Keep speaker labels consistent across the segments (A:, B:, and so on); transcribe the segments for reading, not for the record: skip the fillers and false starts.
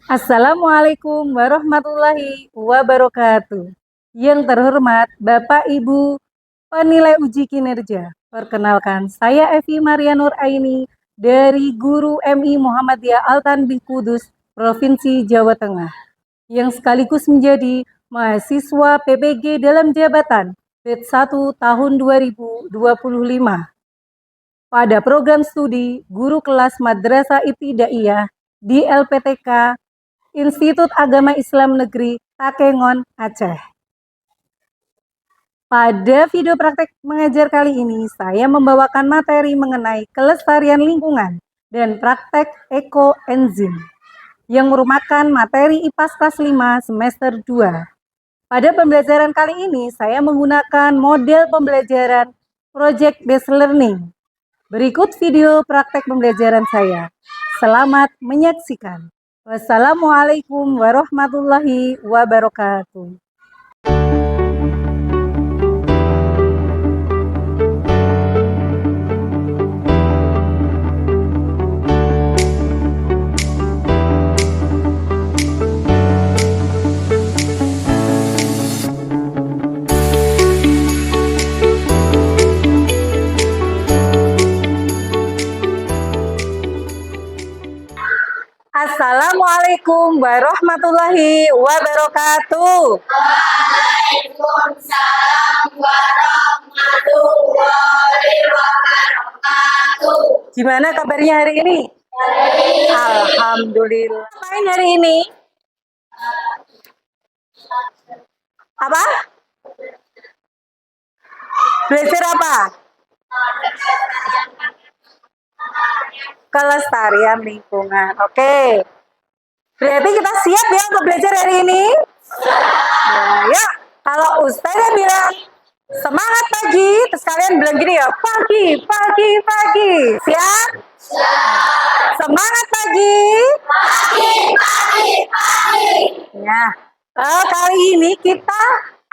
A: Assalamualaikum warahmatullahi wabarakatuh. Yang terhormat Bapak Ibu penilai uji kinerja. Perkenalkan, saya Evi Marianur Aini dari Guru MI Muhammadiyah Al-Tanbih Kudus, Provinsi Jawa Tengah, yang sekaligus menjadi mahasiswa PPG dalam jabatan batch 1 tahun 2025 pada program studi Guru Kelas Madrasah Ibtidaiyah di LPTK Institut Agama Islam Negeri Takengon, Aceh. Pada video praktek mengajar kali ini, saya membawakan materi mengenai kelestarian lingkungan dan praktek ekoenzim yang merupakan materi IPAS kelas 5 semester 2. Pada pembelajaran kali ini, saya menggunakan model pembelajaran Project Based Learning. Berikut video praktek pembelajaran saya. Selamat menyaksikan. Wassalamualaikum warahmatullahi wabarakatuh. Assalamualaikum warahmatullahi wabarakatuh.
B: Waalaikumsalam warahmatullahi wabarakatuh.
A: Gimana kabarnya hari ini? Alhamdulillah. Ngapain hari ini? Apa? Belajar apa? Kelestarian lingkungan. Oke. Berarti kita siap ya untuk belajar hari ini? Nah, ya. Kalau Ustazah bilang semangat pagi, terus kalian bilang gini ya, pagi, pagi, pagi. Siap? Semangat pagi.
B: Pagi, pagi, pagi.
A: Ya. Kali ini kita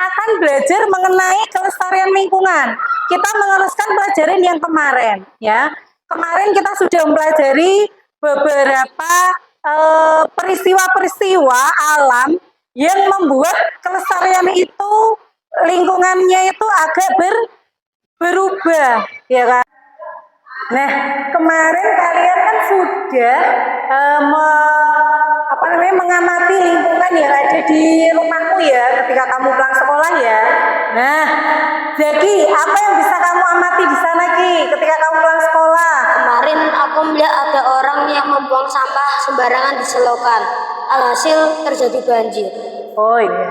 A: akan belajar mengenai kelestarian lingkungan. Kita meneruskan pelajaran yang kemarin, ya. Kemarin kita sudah mempelajari beberapa peristiwa-peristiwa alam yang membuat kelestarian itu, lingkungannya itu agak berubah, ya kan? Nah, kemarin kalian kan sudah mengamati lingkungan yang ada di rumahmu ya, ketika kamu pulang sekolah ya. Nah, Zaki, apa yang bisa kamu amati di sana Ki, ketika kamu pulang sekolah?
B: Kemarin aku melihat ada orang yang membuang sampah sembarangan di selokan. Alhasil terjadi banjir.
A: Oh iya.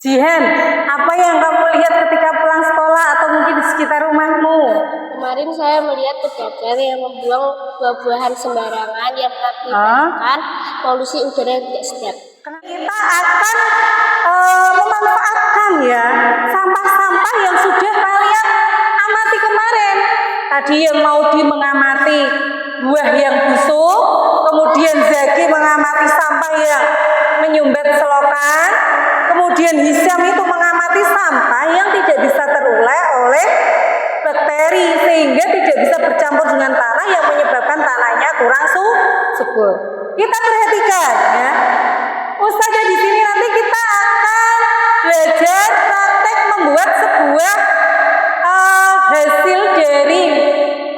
A: Jihan, apa yang kamu lihat ketika pulang sekolah atau mungkin di sekitar rumahmu?
B: Kemarin saya melihat pedagang yang membuang buah-buahan sembarangan yang mengakibatkan polusi udara yang tidak sedap.
A: Kita akan memanfaatkan ya sampah-sampah yang sudah kalian amati kemarin. Tadi yang Maudi mengamati buah yang busuk, kemudian Zaki mengamati sampah yang menyumbat selokan, kemudian Hisyam itu mengamati sampah yang tidak bisa terurai oleh bakteri sehingga tidak bisa bercampur dengan tanah yang menyebabkan tanahnya kurang subur. Kita perhatikan ya. Ustazah di sini nanti kita akan belajar praktek membuat sebuah hasil dari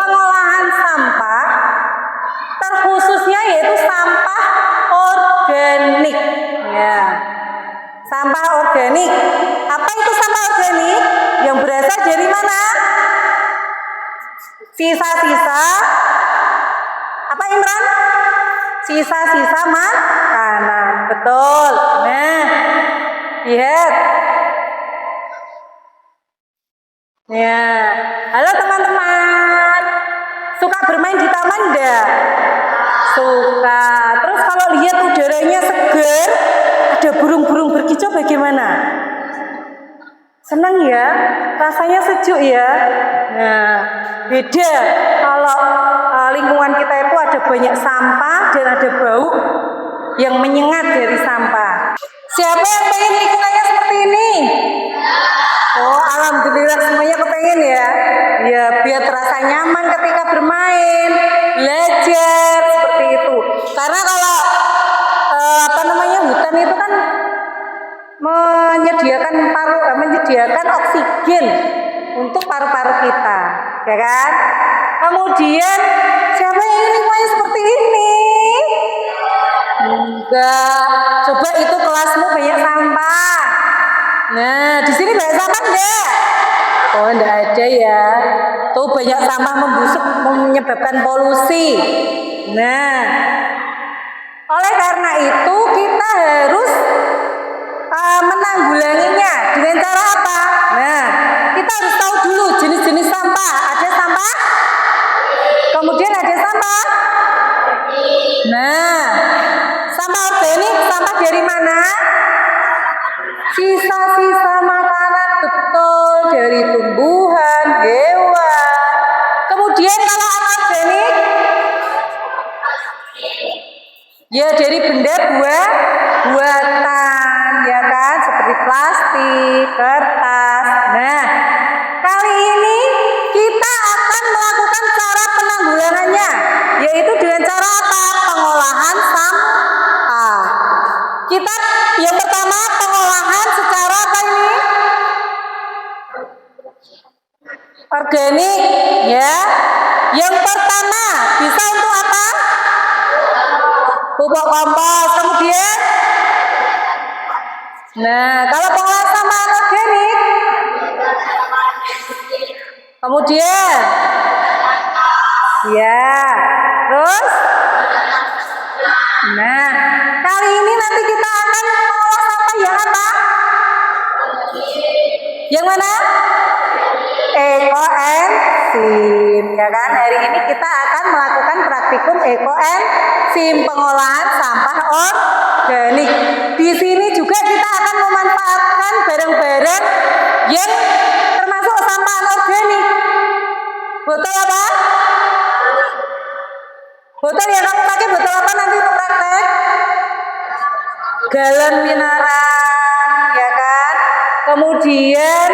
A: pengolahan sampah, terkhususnya yaitu sampah organik. Ya, sampah organik. Apa itu sampah organik? Yang berasal dari mana? Sisa-sisa. Apa Imran? Sisa-sisa makanan. Betul. Nah, lihat. Ya, halo teman-teman. Suka bermain di taman enggak? Suka. Terus kalau lihat udaranya segar, ada burung-burung berkicau bagaimana? Senang ya? Rasanya sejuk ya? Nah, beda kalau lingkungan kita itu ada banyak sampah dan ada bau yang menyengat dari sampah. Siapa yang pengen lingkungannya seperti ini? Oh, alhamdulillah semuanya kepengen ya. Ya, biar terasa nyaman ketika bermain, belajar seperti itu. Karena kalau hutan itu kan menyediakan oksigen untuk paru-paru kita, ya kan? Kemudian siapa yang ingin lingkungannya seperti ini? Enggak. Coba itu kelasmu banyak sampah. Nah, di sini banyak sampah enggak? Oh, enggak ada ya. Tuh banyak sampah membusuk menyebabkan polusi. Nah, oleh karena itu kita harus menanggulanginya dengan cara apa? Nah, kita harus tahu dulu jenis-jenis sampah. Ada sampah, kemudian ada sampah. Nah, sampah organik, sampah dari mana? Sisa-sisa makanan, betul, dari tumbuhan, hewan. Kemudian kalau anorganik, ya dari benda buatan, ya kan, seperti plastik, kertas. Nah, kali ini kita akan melakukan cara penanggulangannya, yaitu dengan cara apa? Pengolahan sampah. Kita yang pertama pengolahan secara apa ini? Organik, ya. Yang pertama bisa untuk apa? Pupuk kompos. Kemudian, nah kalau pengolahan sampah anorganik, kemudian, ya, terus, nah kali ini nanti kita akan mengolah sampah yang apa? Yang mana? Ekoenzim, ya kan? Hari ini kita akan melakukan praktikum ekoenzim, pengolahan sampah organik. Di sini juga kita akan memanfaatkan barang-barang yang termasuk sampah anorganik. Botol apa? Botol yang kamu pakai botol apa nanti untuk praktek? Galon mineral, ya kan? Kemudian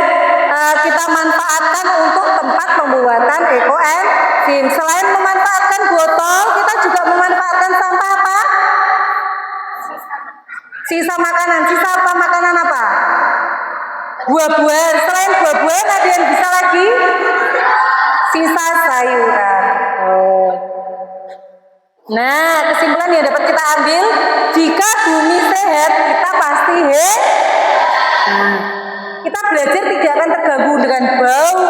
A: kita manfaatkan untuk tempat pembuatan ekoenzim. Selain memanfaatkan botol, kita juga memanfaatkan sampah apa? Sisa makanan. Sisa apa? Makanan apa? Buah-buahan. Selain buah-buahan ada yang bisa lagi? Sisa sayuran. Oh. Nah, kesimpulan yang dapat kita ambil, jika bumi sehat, kita pasti kita belajar tidak akan terganggu dengan bau,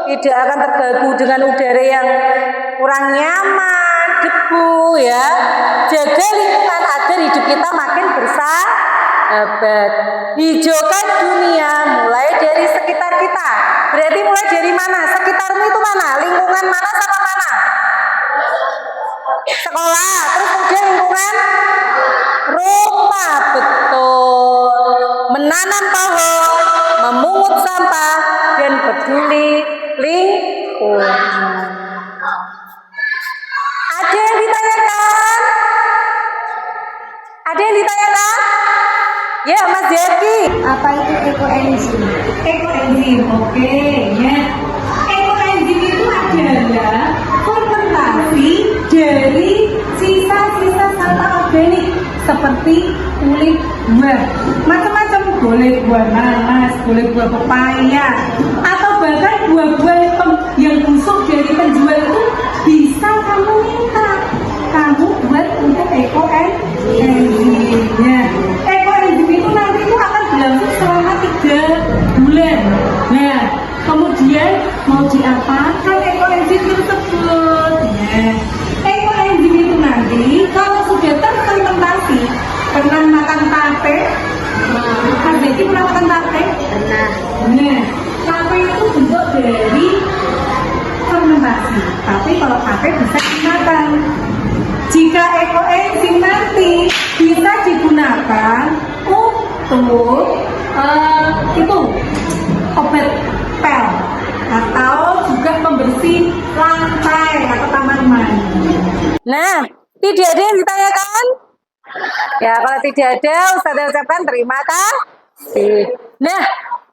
A: tidak akan terganggu dengan udara yang kurang nyaman, debu, ya. Jaga lingkungan agar hidup kita makin bersahabat. Hijaukan dunia mulai dari sekitar kita. Berarti mulai dari mana? Sekitarmu itu mana? Lingkungan mana sama mana? Sekolah, terus kemudian lingkungan rumah, betul. Menanam pohon, memungut sampah, dan peduli lingkungan. Ada yang ditanyakan? Ada yang ditanyakan? Ya, Mas Zaki.
C: Apa itu ekoenzim?
A: Ekoenzim, oke, ya. Ekoenzim itu adalah fermentasi dari sisa-sisa sampah organik seperti kulit buah, macam-macam, boleh buah nanas, boleh buah pepaya, atau bahkan buah-buah yang busuk dari penjual itu bisa kamu minta, kamu buat untuk ekoenzimnya. Ekoenzim itu nanti itu akan berlangsung selama 3 bulan. Nah, kemudian mau diapakan ekoenzim tersebut? Nah, ekoenzim itu nanti kalau sudah terfermentasi, pernah makan tape? Mas Zeki pernah makan tape?
C: Pernah.
A: Nah, tape itu bentuk dari fermentasi. Tapi kalau tape bisa dimakan. Jika ekoenzim nanti bisa digunakan untuk itu obat pel atau juga pembersih lantai atau taman mandi. Nah, tidak ada yang ditanyakan? Ya, kalau tidak ada, Ustazah ucapkan terima kasih. Nah,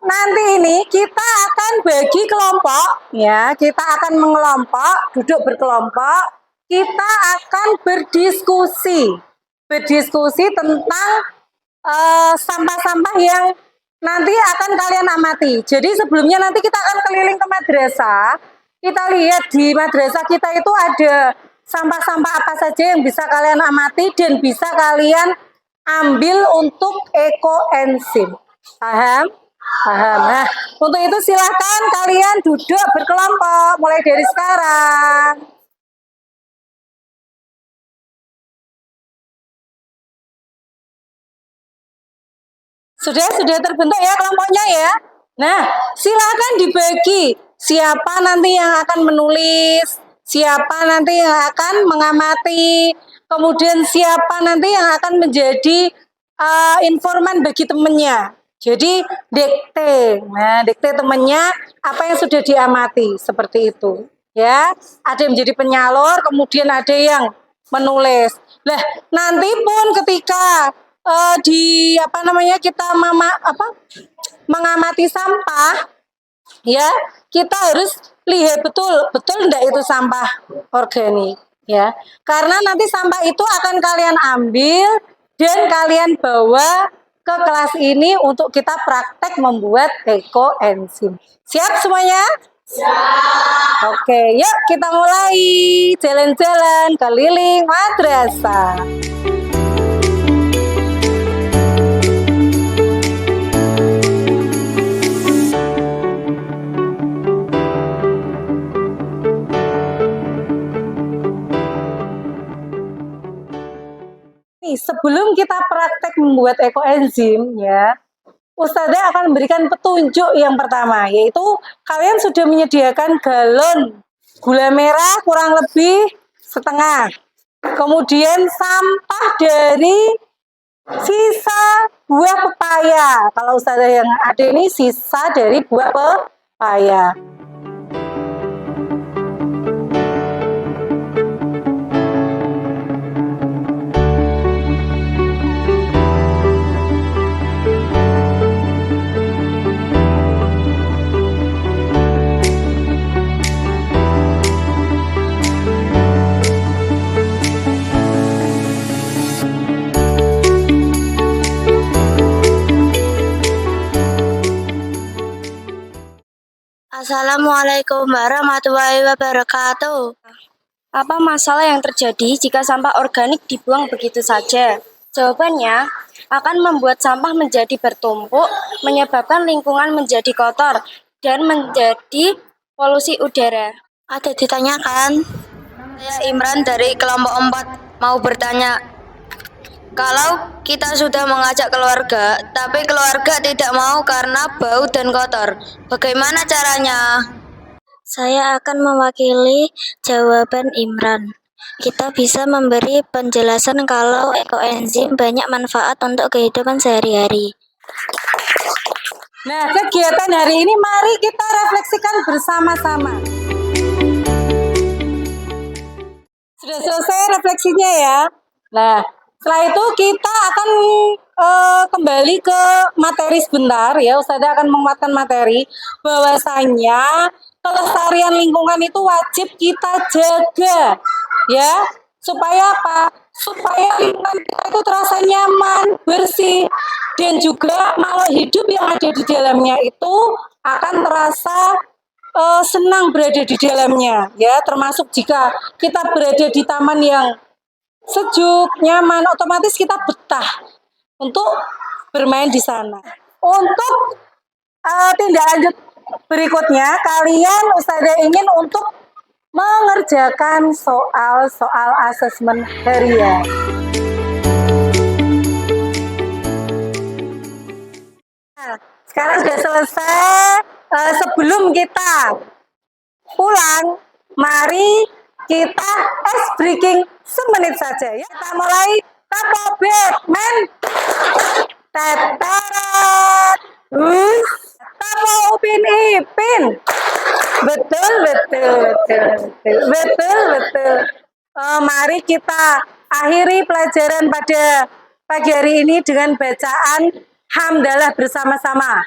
A: nanti ini kita akan bagi kelompok, ya. Kita akan mengelompok, duduk berkelompok. Kita akan berdiskusi tentang sampah-sampah yang nanti akan kalian amati. Jadi sebelumnya nanti kita akan keliling ke madrasah. Kita lihat di madrasah kita itu ada sampah-sampah apa saja yang bisa kalian amati dan bisa kalian ambil untuk ekoenzim. Paham? Paham. Nah, untuk itu silahkan kalian duduk berkelompok mulai dari sekarang. Sudah terbentuk ya kelompoknya ya. Nah, silakan dibagi siapa nanti yang akan menulis, siapa nanti yang akan mengamati, kemudian siapa nanti yang akan menjadi informan bagi temennya. Jadi dikte. Nah, dikte temennya apa yang sudah diamati seperti itu. Ya, ada yang menjadi penyalur, kemudian ada yang menulis. Lah, nanti pun ketika kita mengamati sampah, ya kita harus lihat betul enggak itu sampah organik, ya, karena nanti sampah itu akan kalian ambil dan kalian bawa ke kelas ini untuk kita praktek membuat ekoenzim. Siap semuanya? Siap. Oke, yuk kita mulai jalan-jalan keliling madrasah. Sebelum kita praktek membuat ekoenzim, ya, Ustazah akan memberikan petunjuk yang pertama, yaitu kalian sudah menyediakan galon gula merah kurang lebih setengah. Kemudian sampah dari sisa buah pepaya. Kalau Ustazah yang ada ini sisa dari buah pepaya.
C: Assalamualaikum warahmatullahi wabarakatuh.
D: Apa masalah yang terjadi jika sampah organik dibuang begitu saja? Jawabannya akan membuat sampah menjadi bertumpuk, menyebabkan lingkungan menjadi kotor, dan menjadi polusi udara.
C: Ada ditanyakan? Saya Imran dari kelompok 4 mau bertanya. Kalau kita sudah mengajak keluarga, tapi keluarga tidak mau karena bau dan kotor, bagaimana caranya? Saya akan mewakili jawaban Imran. Kita bisa memberi penjelasan kalau ekoenzim banyak manfaat untuk kehidupan sehari-hari.
A: Nah, kegiatan hari ini mari kita refleksikan bersama-sama. Sudah selesai refleksinya ya. Nah, setelah itu kita akan kembali ke materi sebentar ya. Ustazah akan menguatkan materi bahwasanya kelestarian lingkungan itu wajib kita jaga ya. Supaya apa? Supaya lingkungan kita itu terasa nyaman, bersih, dan juga makhluk hidup yang ada di dalamnya itu akan terasa senang berada di dalamnya ya. Termasuk jika kita berada di taman yang sejuk, nyaman, otomatis kita betah untuk bermain di sana. Untuk tindak lanjut berikutnya, kalian Ustazah ingin untuk mengerjakan soal-soal asesmen harian. Nah, sekarang sudah selesai. Sebelum kita pulang, mari kita ice breaking semenit saja ya. Kita mulai tapobet men. Tatarat. Tapo upin ipin. Betul. Mari kita akhiri pelajaran pada pagi hari ini dengan bacaan hamdalah bersama-sama.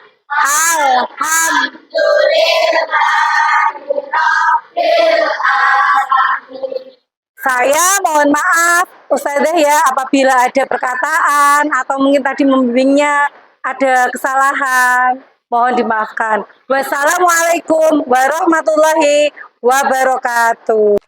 A: Saya mohon maaf, Ustazah ya, apabila ada perkataan atau mungkin tadi membimbingnya ada kesalahan, mohon dimaafkan. Wassalamualaikum warahmatullahi wabarakatuh.